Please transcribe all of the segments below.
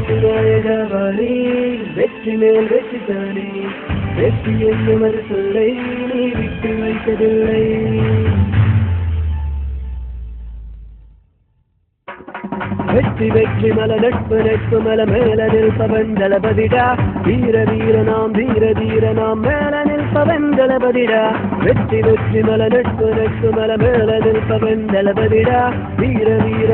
நாயகவாணி வெற்றி மேல் வெற்றி தானே வெற்றி என்னும் ஒரு சொல்லை நீ விட்டு வைத்ததில்லை வெற்றி வெற்றி மல நட்பு நட்பு மல மேல நிற்பவன் தளபதிடா வீர வீர நாம் மேல நிற்பவன் தளபதிடா வெற்றி வெற்றி மல நட்பு நட்பு மல மேல நிற்பவன் தளபதிடா வீர வீர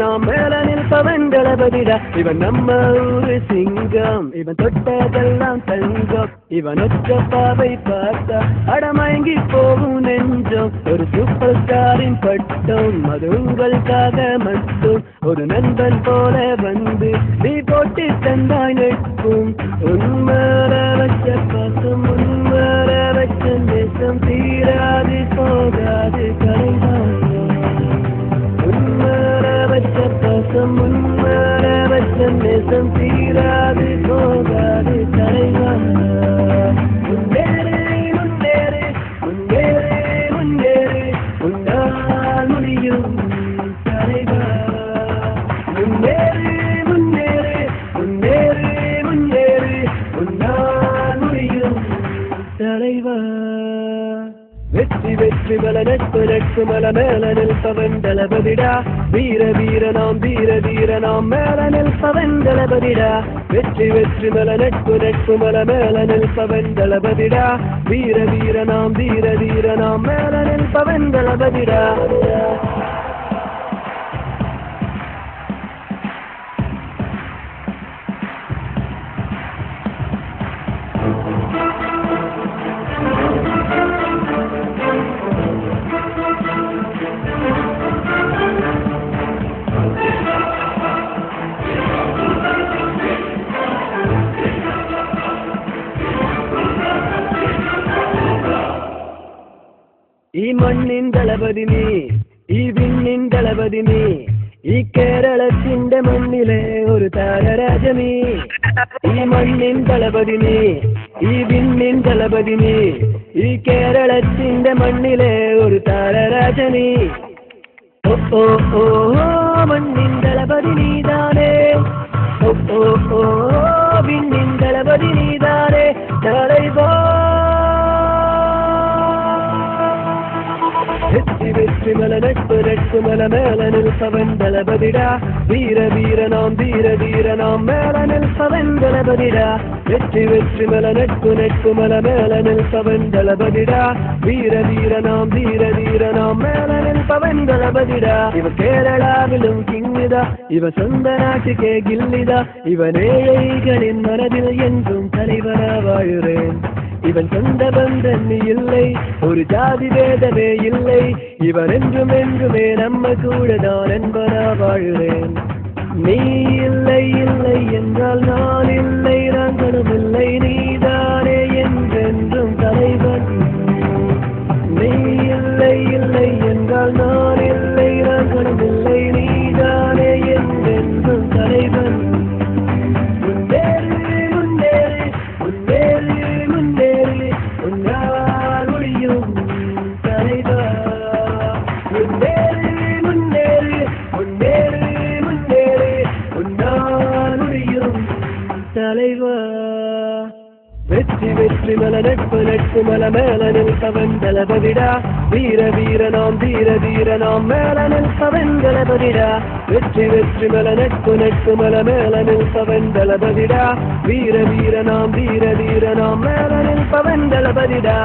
நாம் மேல நிற்பவன் தளபதிடா இவன் நம்ம ஊரு சிங்கம் இவன் தொட்டதெல்லாம் தங்கம் இவன் ஒற்ற பாவை பார்த்தா அடமயங்கி போகும் நெஞ்சம் ஒரு சூப்பர் ஸ்டாரின் பட்டம் அது உங்களுக்காக மட்டும் ஒரு நண்பன் போல வந்து நீ போட்டி தந்தாய் நட்பும் உன்மேல வச்ச பாசம் உன்மேல வச்ச நேசம் தீராது போகாது கலைவாங்க உன்மேல வச்ச பாசம் உன்மேல வச்ச நேசம் தீராது போகாது கலைவாங்க முன்னேறு முன்னேறு முன்னேறு முன்னேறு உன்னால் முடியும் தலைவா முன்னேறு முன்னேறு முன்னேறு முன்னேறு உன்னால் முடியும் தலைவா வெற்றி வெற்றி மல நட்பு நட்பு மல மேல நிற்பவன் தளபதிடா வீர வீர நாம் மேல நிற்பவன் தளபதிடா வெற்றி வெற்றி மல நட்பு நட்பு மல மேல நிற்பவன் தளபதிடா வீர வீர நாம் மேல நிற்பவன் தளபதிடா ഈ മണ്ണിൻ ദളപതി നീ ഈ വിണ്ണിൻ ദളപതി നീ ഈ കേരളത്തിന്റെ മണ്ണിലെ ഒരു താരരാജനീ ഈ മണ്ണിൻ ദളപതി നീ ഈ വിണ്ണിൻ ദളപതി നീ ഈ കേരളത്തിന്റെ മണ്ണിലെ ഒരു താരരാജനീ ഓ ഓ ഓ മണ്ണിൻ ദളപതി നീതാനേ ഓ ഓ ഓ വിണ്ണിൻ ദളപതി നീതാനേ தலைவா வெற்றி வெற்றி மல நட்பு நட்பு மல மேல நிற்பவன் தளபதிடா வீர வீர நாம் மேல நிற்பவன் தளபதிடா வெற்றி வெற்றி மல நட்பு நட்பு மல மேல நிற்பவன் தளபதிடா வீர வீர நாம் மேல நிற்பவன் தளபதிடா இவ கேரளாவிலும் கிங்கிதா இவ சொந்த நாட்டுக்கே கில்லிதா இவன் ஏழைகளின் மனதில் என்றும் தலைவரா வாழுறேன் இவன் சொந்த பந்தன் இல்லை ஒரு ஜாதி வேதமே இல்லை இவன் என்றும் என்றுமே நம்ம கூட தான் நண்பனா வாழுறேன் நீ இல்லை இல்லை என்றால் நான் இல்லை நான் கனவில்லை நீதானே என்றென்றும் தலைவன் நீ இல்லை இல்லை என்றால் நான் இல்லை நான் கனவில்லை நீதானே என்றென்றும் தலைவன் தலைவா வெற்றி வெற்றி மல நட்பு நட்பு மல மேல நிற்பவன் தளபதிடா வீர வீர நாம் மேல நிற்பவன் தளபதிடா வெற்றி வெற்றி மல நட்பு நட்பு மல மேல நிற்பவன் தளபதிடா வீர வீர நாம் மேல நிற்பவன் தளபதிடா